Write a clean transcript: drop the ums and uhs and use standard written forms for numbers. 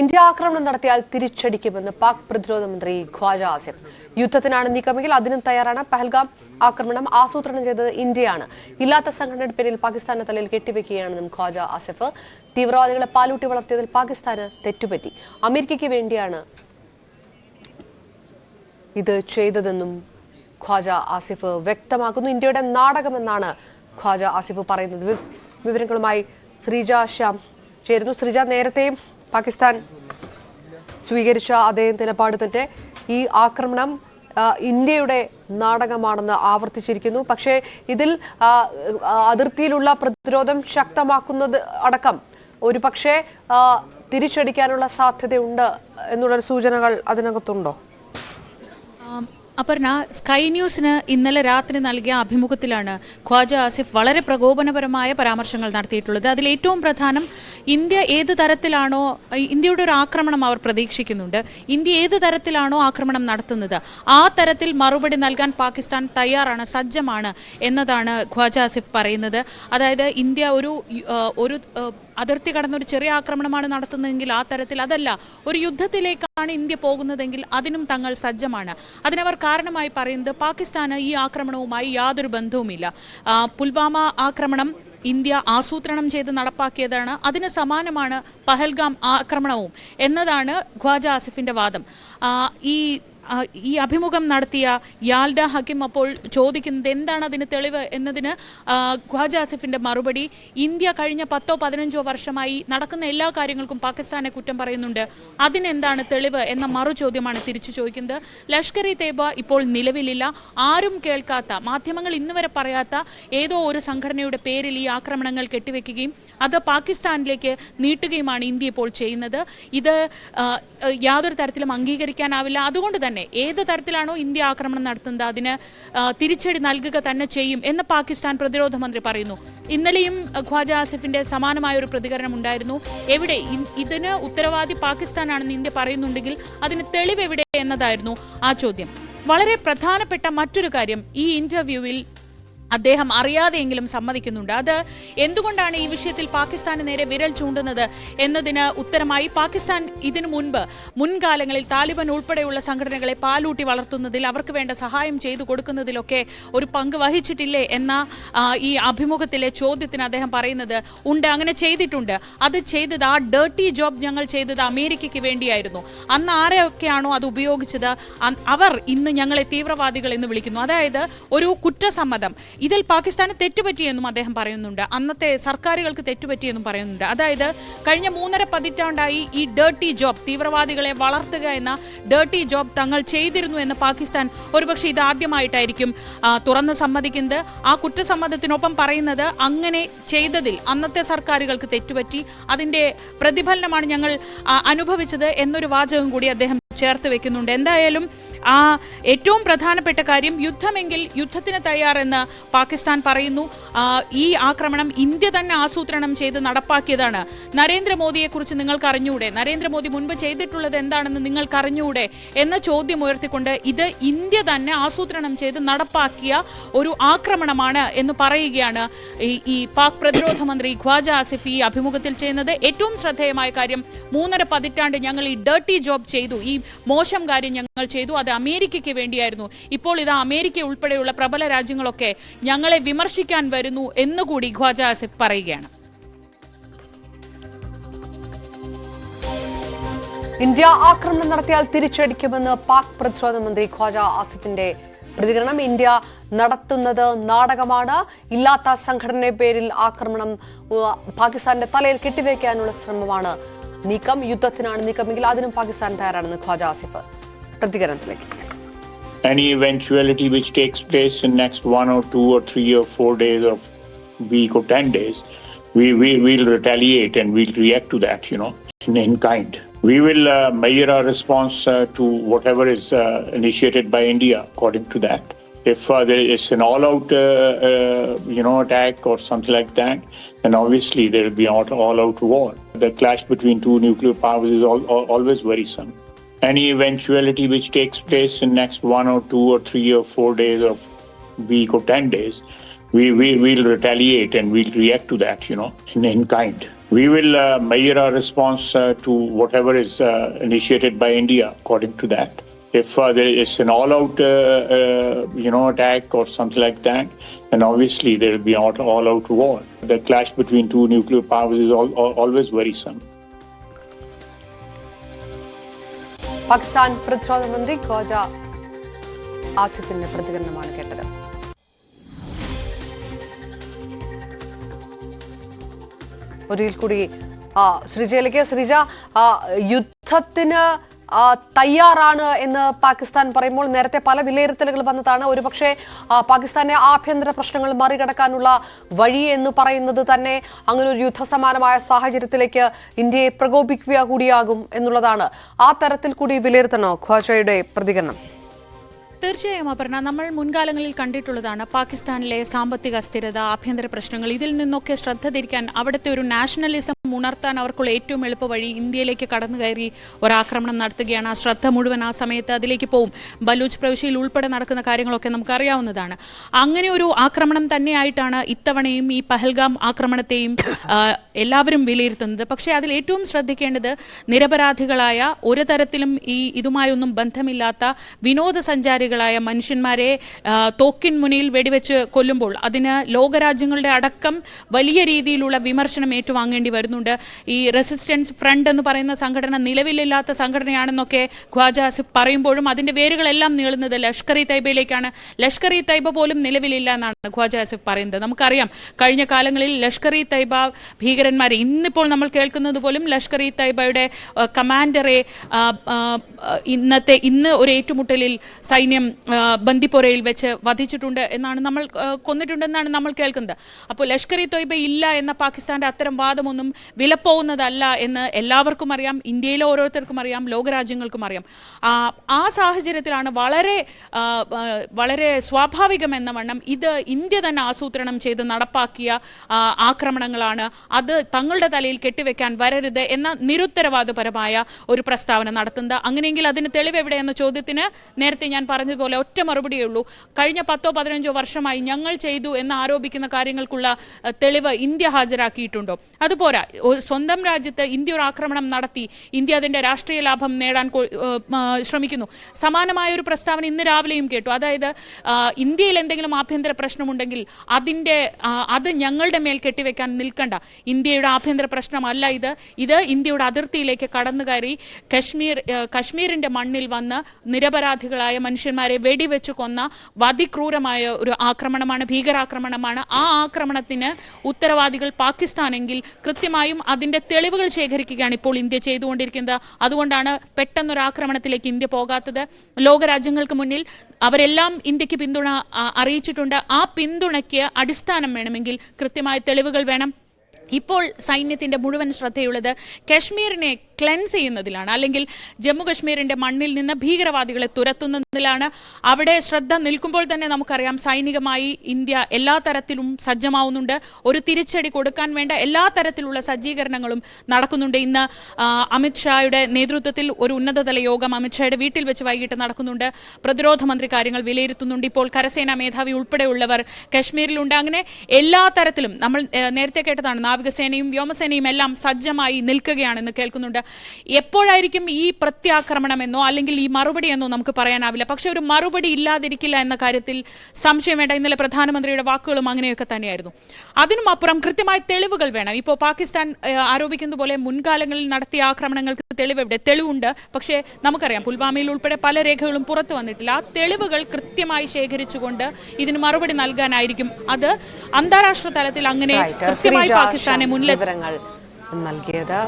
India ആക്രമണം നടത്തിയാൽ തിരിച്ചടിക്കുമെന്ന് പാക് പ്രതിരോധ മന്ത്രി ഖ്വാജ ആസിഫ്. യുദ്ധത്തിനാണ് നീക്കമെങ്കിൽ അതിനും തയ്യാറാണ്. പഹൽഗാം ആക്രമണം ആസൂത്രണം ചെയ്തത് ഇന്ത്യയാണ്. ഇല്ലാത്ത സംഘടനയുടെ പേരിൽ പാകിസ്ഥാന്റെ തലയിൽ കെട്ടിവെക്കുകയാണെന്നും ഖ്വാജ ആസിഫ്. തീവ്രവാദികളെ പാലൂട്ടി വളർത്തിയതിൽ പാകിസ്ഥാന് തെറ്റുപറ്റി. അമേരിക്കയ്ക്ക് വേണ്ടിയാണ് ഇത് ചെയ്തതെന്നും ഖ്വാജ ആസിഫ് വ്യക്തമാക്കുന്നു. ഇന്ത്യയുടെ നാടകമെന്നാണ് ഖ്വാജ ആസിഫ് പറയുന്നത്. വിവരങ്ങളുമായി ശ്രീജ ശ്യാം ചേരുന്നു. ശ്രീജ, നേരത്തെയും പാകിസ്ഥാൻ സ്വീകരിച്ച അതേ നിലപാട് തന്നെ ഈ ആക്രമണം ഇന്ത്യയുടെ നാടകമാണെന്ന് ആവർത്തിച്ചിരിക്കുന്നു. പക്ഷേ ഇതിൽ അതിർത്തിയിലുള്ള പ്രതിരോധം ശക്തമാക്കുന്നത് അടക്കം ഒരു പക്ഷേ തിരിച്ചടിക്കാനുള്ള സാധ്യതയുണ്ട് എന്നുള്ളൊരു സൂചനകൾ അതിനകത്തുണ്ടോ? അപർണ, സ്കൈ ന്യൂസിന് ഇന്നലെ രാത്രി നൽകിയ അഭിമുഖത്തിലാണ് ഖ്വാജ ആസിഫ് വളരെ പ്രകോപനപരമായ പരാമർശങ്ങൾ നടത്തിയിട്ടുള്ളത്. അതിൽ ഏറ്റവും പ്രധാനം, ഇന്ത്യയുടെ ഒരു ആക്രമണം അവർ പ്രതീക്ഷിക്കുന്നുണ്ട്. ഇന്ത്യ ഏത് തരത്തിലാണോ ആക്രമണം നടത്തുന്നത് ആ തരത്തിൽ മറുപടി നൽകാൻ പാകിസ്ഥാൻ തയ്യാറാണ്, സജ്ജമാണ് എന്നതാണ് ഖ്വാജ ആസിഫ് പറയുന്നത്. അതായത് ഇന്ത്യ ഒരു അതിർത്തി കടന്നൊരു ചെറിയ ആക്രമണമാണ് നടത്തുന്നതെങ്കിൽ ആ തരത്തിൽ അതല്ല, ഒരു യുദ്ധത്തിലേക്കാണ് ഇന്ത്യ പോകുന്നതെങ്കിൽ അതിനും തങ്ങൾ സജ്ജമാണ്. അതിനവർ കാരണമായി പറയുന്നത് പാകിസ്ഥാന് ഈ ആക്രമണവുമായി യാതൊരു ബന്ധവുമില്ല. പുൽവാമ ആക്രമണം ഇന്ത്യ ആസൂത്രണം ചെയ്ത് നടപ്പാക്കിയതാണ്. അതിന് സമാനമാണ് പഹൽഗാം ആക്രമണവും എന്നതാണ് ഖ്വാജ ആസിഫിന്റെ വാദം. ഈ അഭിമുഖം നടത്തിയ യാൽഡ ഹക്കിം അപ്പോൾ ചോദിക്കുന്നത് എന്താണ് അതിന് തെളിവ് എന്നതിന് ഖ്വാജ ആസിഫിന്റെ മറുപടി, ഇന്ത്യ കഴിഞ്ഞ 10-15 വർഷമായി നടക്കുന്ന എല്ലാ കാര്യങ്ങൾക്കും പാകിസ്ഥാനെ കുറ്റം പറയുന്നുണ്ട്, അതിനെന്താണ് തെളിവ് എന്ന മറു ചോദ്യമാണ് തിരിച്ചു ചോദിക്കുന്നത്. ലഷ്കർ ഇ തൈബ ഇപ്പോൾ നിലവിലില്ല. ആരും കേൾക്കാത്ത, മാധ്യമങ്ങൾ ഇന്ന് വരെ പറയാത്ത ഏതോ ഒരു സംഘടനയുടെ പേരിൽ ഈ ആക്രമണങ്ങൾ കെട്ടിവെക്കുകയും അത് പാകിസ്ഥാനിലേക്ക് നീട്ടുകയുമാണ് ഇന്ത്യ ഇപ്പോൾ ചെയ്യുന്നത്. ഇത് യാതൊരു തരത്തിലും അംഗീകരിക്കാനാവില്ല. അതുകൊണ്ട് തന്നെ ഏത് തരത്തിലാണോ ഇന്ത്യ ആക്രമണം നടത്തുന്നത് അതിന് തിരിച്ചടി നൽകുക തന്നെ ചെയ്യും എന്ന് പാകിസ്ഥാൻ പ്രതിരോധ മന്ത്രി പറയുന്നു. ഇന്നലെയും ഖ്വാജ ആസിഫിന്റെ സമാനമായ ഒരു പ്രതികരണം ഉണ്ടായിരുന്നു. എവിടെ ഇതിന് ഉത്തരവാദി പാകിസ്ഥാനാണെന്ന് ഇന്ത്യ പറയുന്നുണ്ടെങ്കിൽ അതിന് തെളിവ് എവിടെ എന്നതായിരുന്നു ആ ചോദ്യം. വളരെ പ്രധാനപ്പെട്ട മറ്റൊരു കാര്യം ഈ ഇന്റർവ്യൂവിൽ അദ്ദേഹം അറിയാതെയെങ്കിലും സമ്മതിക്കുന്നുണ്ട്. അത് എന്തുകൊണ്ടാണ് ഈ വിഷയത്തിൽ പാകിസ്ഥാന് നേരെ വിരൽ ചൂണ്ടുന്നത് എന്നതിന് ഉത്തരമായി, പാകിസ്ഥാൻ ഇതിനു മുൻകാലങ്ങളിൽ താലിബാൻ ഉൾപ്പെടെയുള്ള സംഘടനകളെ പാലൂട്ടി വളർത്തുന്നതിൽ, അവർക്ക് വേണ്ട സഹായം ചെയ്തു കൊടുക്കുന്നതിലൊക്കെ ഒരു പങ്ക് വഹിച്ചിട്ടില്ലേ എന്ന ഈ അഭിമുഖത്തിലെ ചോദ്യത്തിന് അദ്ദേഹം പറയുന്നത് ഉണ്ട്, അങ്ങനെ ചെയ്തിട്ടുണ്ട്. അത് ചെയ്തത്, ആ ഡേർട്ടി ജോബ് ഞങ്ങൾ ചെയ്തത് അമേരിക്കയ്ക്ക് വേണ്ടിയായിരുന്നു. അന്ന് ആരെയൊക്കെയാണോ അത് ഉപയോഗിച്ചത് അവർ ഇന്ന് ഞങ്ങളെ തീവ്രവാദികൾ എന്ന് വിളിക്കുന്നു. അതായത് ഒരു കുറ്റസമ്മതം. ഇതിൽ പാകിസ്ഥാന് തെറ്റുപറ്റിയെന്നും അദ്ദേഹം പറയുന്നുണ്ട്. അന്നത്തെ സർക്കാരുകൾക്ക് തെറ്റുപറ്റിയെന്നും പറയുന്നുണ്ട്. അതായത് കഴിഞ്ഞ 3.5 പതിറ്റാണ്ടായി ഈ ഡേർട്ടി ജോബ്, തീവ്രവാദികളെ വളർത്തുക എന്ന ഡേർട്ടി ജോബ് തങ്ങൾ ചെയ്തിരുന്നു എന്ന് പാകിസ്ഥാൻ ഒരുപക്ഷെ ഇത് ആദ്യമായിട്ടായിരിക്കും തുറന്ന് സമ്മതിക്കുന്നത്. ആ കുറ്റസമ്മതത്തിനൊപ്പം പറയുന്നത് അങ്ങനെ ചെയ്തതിൽ അന്നത്തെ സർക്കാരുകൾക്ക് തെറ്റുപറ്റി, അതിന്റെ പ്രതിഫലനമാണ് ഞങ്ങൾ അനുഭവിച്ചത് എന്നൊരു വാചകം കൂടി അദ്ദേഹം ചേർത്ത് വെക്കുന്നുണ്ട്. എന്തായാലും ഏറ്റവും പ്രധാനപ്പെട്ട കാര്യം, യുദ്ധമെങ്കിൽ യുദ്ധത്തിന് തയ്യാറെന്ന് പാകിസ്ഥാൻ പറയുന്നു. ഈ ആക്രമണം ഇന്ത്യ തന്നെ ആസൂത്രണം ചെയ്ത് നടപ്പാക്കിയതാണ്. നരേന്ദ്രമോദിയെക്കുറിച്ച് നിങ്ങൾക്ക് അറിഞ്ഞൂടെ, നരേന്ദ്രമോദി മുൻപ് ചെയ്തിട്ടുള്ളത് എന്താണെന്ന് നിങ്ങൾക്ക് അറിഞ്ഞൂടെ എന്ന ചോദ്യം ഉയർത്തിക്കൊണ്ട് ഇത് ഇന്ത്യ തന്നെ ആസൂത്രണം ചെയ്ത് നടപ്പാക്കിയ ഒരു ആക്രമണമാണ് എന്ന് പറയുകയാണ് ഈ പാക് പ്രതിരോധ മന്ത്രി ഖ്വാജ ആസിഫ് ഈ അഭിമുഖത്തിൽ ചെയ്യുന്നത്. ഏറ്റവും ശ്രദ്ധേയമായ കാര്യം, 3.5 പതിറ്റാണ്ട് ഞങ്ങൾ ഈ ഡേർട്ടി ജോബ് ചെയ്തു, ഈ മോശം കാര്യം ഞങ്ങൾ ചെയ്തു, അത് അമേരിക്കയ്ക്ക് വേണ്ടിയായിരുന്നു. ഇപ്പോൾ ഇത് അമേരിക്ക ഉൾപ്പെടെയുള്ള പ്രബല രാജ്യങ്ങളൊക്കെ ഞങ്ങളെ വിമർശിക്കാൻ വരുന്നു എന്നുകൂടി ഖ്വാജ ആസിഫ് പറയുകയാണ്. ഇന്ത്യ ആക്രമണം നടത്തിയാൽ തിരിച്ചടിക്കുമെന്ന് പാക് പ്രതിരോധ മന്ത്രി ഖ്വാജ ആസിഫിന്റെ പ്രതികരണം. ഇന്ത്യ നടത്തുന്നത് നാടകമാണ്. ഇല്ലാത്ത സംഘടനയുടെ പേരിൽ ആക്രമണം പാകിസ്ഥാന്റെ തലയിൽ കെട്ടിവെക്കാനുള്ള ശ്രമമാണ് നീക്കം. യുദ്ധത്തിനാണ് നീക്കമെങ്കിൽ അതിനും പാകിസ്ഥാൻ തയ്യാറാണെന്ന് ഖ്വാജ ആസിഫ് പ്രതികരണത്തിലേക്ക്. Any eventuality which takes place in next 1 or 2 or 3 or 4 days or week or 10 days, we'll retaliate and we'll react to that, in kind. We will measure our response to whatever is initiated by India according to that. If there is an all-out, attack or something like that, then obviously there will be all-out war. The clash between two nuclear powers is always worrisome. Any eventuality which takes place in next 1 or 2 or 3 or 4 days or week or 10 days, we'll retaliate and we'll react to that, in kind. We will measure our response to whatever is initiated by India according to that. If there is an all-out, attack or something like that, then obviously there will be an all-out war. The clash between two nuclear powers is always worrisome. Pakistan പ്രതിരോധ മന്ത്രി ഖ്വാജ ആസിഫിന്റെ പ്രതികരണമാണ് കേട്ടത്. ഒരിക്കൽ കൂടി ശ്രീജയിലേക്ക്. ശ്രീജ, യുദ്ധത്തിന് തയ്യാറാണ് എന്ന് പാകിസ്ഥാൻ പറയുമ്പോൾ നേരത്തെ പല വിലയിരുത്തലുകൾ വന്നതാണ്. ഒരുപക്ഷെ പാകിസ്ഥാന്റെ ആഭ്യന്തര പ്രശ്നങ്ങൾ മറികടക്കാനുള്ള വഴി എന്ന് പറയുന്നത് തന്നെ അങ്ങനെ ഒരു യുദ്ധസമാനമായ സാഹചര്യത്തിലേക്ക് ഇന്ത്യയെ പ്രകോപിക്കുക കൂടിയാകും എന്നുള്ളതാണ്. ആ തരത്തിൽ കൂടി വിലയിരുത്തണോ ഖ്വാജയുടെ പ്രതികരണം? തീർച്ചയായും അപർണ, നമ്മൾ മുൻകാലങ്ങളിൽ കണ്ടിട്ടുള്ളതാണ് പാകിസ്ഥാനിലെ സാമ്പത്തിക അസ്ഥിരത, ആഭ്യന്തര പ്രശ്നങ്ങൾ, ഇതിൽ നിന്നൊക്കെ ശ്രദ്ധ തിരിക്കാൻ, അവിടുത്തെ ഒരു നാഷണലിസം ഉണർത്താൻ അവർക്കുള്ള ഏറ്റവും എളുപ്പ വഴി ഇന്ത്യയിലേക്ക് കടന്നു കയറി ഒരാക്രമണം നടത്തുകയാണ്. ആ ശ്രദ്ധ മുഴുവൻ ആ സമയത്ത് അതിലേക്ക് പോവും. ബലൂച്ച് പ്രവിശ്യയിൽ ഉൾപ്പെടെ നടക്കുന്ന കാര്യങ്ങളൊക്കെ നമുക്കറിയാവുന്നതാണ്. അങ്ങനെ ഒരു ആക്രമണം തന്നെയായിട്ടാണ് ഇത്തവണയും ഈ പഹൽഗാം ആക്രമണത്തെയും എല്ലാവരും വിലയിരുത്തുന്നത്. പക്ഷേ അതിൽ ഏറ്റവും ശ്രദ്ധിക്കേണ്ടത് നിരപരാധികളായ, ഒരു തരത്തിലും ഇതുമായൊന്നും ബന്ധമില്ലാത്ത വിനോദസഞ്ചാരികളായ മനുഷ്യന്മാരെ തോക്കിൻ മുന്നിൽ വെടിവെച്ച് കൊല്ലുമ്പോൾ അതിന് ലോകരാജ്യങ്ങളുടെ അടക്കം വലിയ രീതിയിലുള്ള വിമർശനം ഏറ്റുവാങ്ങേണ്ടി വരുന്നുണ്ട്. ഈ റെസിസ്റ്റൻസ് ഫ്രണ്ട് എന്ന് പറയുന്ന സംഘടന നിലവിലില്ലാത്ത സംഘടനയാണെന്നൊക്കെ ഖ്വാജ ആസിഫ് പറയുമ്പോഴും അതിന്റെ വേരുകളെല്ലാം നീളുന്നത് ലഷ്കർ ഇ തൈബയിലേക്കാണ്. ലഷ്കർ ഇ തൈബ പോലും നിലവിലില്ല എന്നാണ് ഖ്വാജ ആസിഫ് പറയുന്നത്. നമുക്കറിയാം കഴിഞ്ഞ കാലങ്ങളിൽ ലഷ്കർ ഇ തൈബ ഭീകരന്മാരെ, ഇന്നിപ്പോൾ നമ്മൾ കേൾക്കുന്നത് പോലും ലഷ്കർ ഇ തൈബയുടെ കമാൻഡറെ ഇന്ന് ഒരു ഏറ്റുമുട്ടലിൽ സൈന്യം ബന്ദിപ്പോരയിൽ വെച്ച് വധിച്ചിട്ടുണ്ട് എന്നാണ് കൊന്നിട്ടുണ്ടെന്നാണ് നമ്മൾ കേൾക്കുന്നത്. അപ്പോൾ ലഷ്കർ ഇ തൈബ ഇല്ല എന്ന പാകിസ്ഥാന്റെ അത്തരം വാദമൊന്നും വിലപ്പോകുന്നതല്ല എന്ന് എല്ലാവർക്കും അറിയാം. ഇന്ത്യയിലെ ഓരോരുത്തർക്കും അറിയാം, ലോകരാജ്യങ്ങൾക്കും അറിയാം. ആ സാഹചര്യത്തിലാണ് വളരെ സ്വാഭാവികമെന്ന വണ്ണം ഇത് ഇന്ത്യ തന്നെ ആസൂത്രണം ചെയ്ത് നടപ്പാക്കിയ ആക്രമണങ്ങളാണ്, അത് തങ്ങളുടെ തലയിൽ കെട്ടിവെക്കാൻ വരരുത് എന്ന നിരുത്തരവാദപരമായ ഒരു പ്രസ്താവന നടത്തുന്നത്. അങ്ങനെയെങ്കിൽ അതിന് തെളിവ് എവിടെയെന്ന ചോദ്യത്തിന് നേരത്തെ ഞാൻ പറഞ്ഞതുപോലെ ഒറ്റ മറുപടിയേ ഉള്ളൂ. കഴിഞ്ഞ 10-15 വർഷമായി ഞങ്ങൾ ചെയ്തു എന്ന് ആരോപിക്കുന്ന കാര്യങ്ങൾക്കുള്ള തെളിവ് ഇന്ത്യ ഹാജരാക്കിയിട്ടുണ്ടോ? അതുപോരാ, സ്വന്തം രാജ്യത്ത് ഇന്ത്യ ഒരു ആക്രമണം നടത്തി ഇന്ത്യ അതിന്റെ രാഷ്ട്രീയ ലാഭം നേടാൻ ശ്രമിക്കുന്നു. സമാനമായ ഒരു പ്രസ്താവന ഇന്ന് രാവിലെയും കേട്ടു. അതായത് ഇന്ത്യയിൽ എന്തെങ്കിലും ആഭ്യന്തര പ്രശ്നമുണ്ടെങ്കിൽ അത് ഞങ്ങളുടെ മേൽ കെട്ടിവെക്കാൻ നിൽക്കണ്ട. ഇന്ത്യയുടെ ആഭ്യന്തര പ്രശ്നമല്ല ഇത് ഇന്ത്യയുടെ അതിർത്തിയിലേക്ക് കടന്നു കയറി കശ്മീരിന്റെ മണ്ണിൽ വന്ന് നിരപരാധികളായ മനുഷ്യന്മാരെ വെടിവെച്ച് കൊന്ന അതിക്രൂരമായ ഒരു ആക്രമണമാണ്, ഭീകരാക്രമണമാണ്. ആ ആക്രമണത്തിന് ഉത്തരവാദികൾ പാകിസ്ഥാനെങ്കിൽ കൃത്യമായും അതിന്റെ തെളിവുകൾ ശേഖരിക്കുകയാണ് ഇപ്പോൾ ഇന്ത്യ ചെയ്തുകൊണ്ടിരിക്കുന്നത്. അതുകൊണ്ടാണ് പെട്ടെന്നൊരു ആക്രമണത്തിലേക്ക് ഇന്ത്യ പോകാത്തത്. ലോകരാജ്യങ്ങൾക്ക് മുന്നിൽ അവരെല്ലാം ഇന്ത്യക്ക് പിന്തുണ അറിയിച്ചിട്ടുണ്ട്. ആ പിന്തുണയ്ക്ക് അടിസ്ഥാനം വേണമെങ്കിൽ കൃത്യമായ തെളിവുകൾ വേണം. ഇപ്പോൾ സൈന്യത്തിന്റെ മുഴുവൻ ശ്രദ്ധയുള്ളത് കശ്മീരിനെ ക്ലെൻസ് ചെയ്യുന്നതിലാണ്, അല്ലെങ്കിൽ ജമ്മു കശ്മീരിന്റെ മണ്ണിൽ നിന്ന് ഭീകരവാദികളെ തുരത്തുന്നതിലാണ്. അവിടെ ശ്രദ്ധ നിൽക്കുമ്പോൾ തന്നെ നമുക്കറിയാം സൈനികമായി ഇന്ത്യ എല്ലാ തരത്തിലും സജ്ജമാവുന്നുണ്ട്. ഒരു തിരിച്ചടി കൊടുക്കാൻ വേണ്ട എല്ലാ തരത്തിലുള്ള സജ്ജീകരണങ്ങളും നടക്കുന്നുണ്ട്. ഇന്ന് അമിത്ഷായുടെ നേതൃത്വത്തിൽ ഒരു ഉന്നതതല യോഗം അമിത്ഷായുടെ വീട്ടിൽ വെച്ച് വൈകിട്ട് നടക്കുന്നുണ്ട്. പ്രതിരോധ മന്ത്രി കാര്യങ്ങൾ വിലയിരുത്തുന്നുണ്ട്. ഇപ്പോൾ കരസേനാ മേധാവി ഉൾപ്പെടെയുള്ളവർ കശ്മീരിലുണ്ട്. അങ്ങനെ എല്ലാ തരത്തിലും നമ്മൾ നേരത്തെ കേട്ടതാണ്, നാവികസേനയും വ്യോമസേനയും എല്ലാം സജ്ജമായി നിൽക്കുകയാണെന്ന് കേൾക്കുന്നുണ്ട്. എപ്പോഴായിരിക്കും ഈ പ്രത്യാക്രമണമെന്നോ അല്ലെങ്കിൽ ഈ മറുപടി എന്നോ നമുക്ക് പറയാനാവില്ല. പക്ഷെ ഒരു മറുപടി ഇല്ലാതിരിക്കില്ല എന്ന കാര്യത്തിൽ സംശയം വേണ്ട. ഇന്നലെ പ്രധാനമന്ത്രിയുടെ വാക്കുകളും അങ്ങനെയൊക്കെ തന്നെയായിരുന്നു. അതിനും അപ്പുറം കൃത്യമായ തെളിവുകൾ വേണം. ഇപ്പോൾ പാകിസ്ഥാൻ ആരോപിക്കുന്ന പോലെ മുൻകാലങ്ങളിൽ നടത്തിയ ആക്രമണങ്ങൾക്ക് തെളിവെവിടെ? തെളിവുണ്ട്. പക്ഷേ നമുക്കറിയാം പുൽവാമയിൽ ഉൾപ്പെടെ പല രേഖകളും പുറത്തു വന്നിട്ടില്ല. ആ തെളിവുകൾ കൃത്യമായി ശേഖരിച്ചുകൊണ്ട് ഇതിന് മറുപടി നൽകാനായിരിക്കും. അത് അന്താരാഷ്ട്ര തലത്തിൽ അങ്ങനെ കൃത്യമായി പാകിസ്ഥാനെ മുന്നിൽ നൽകിയത്.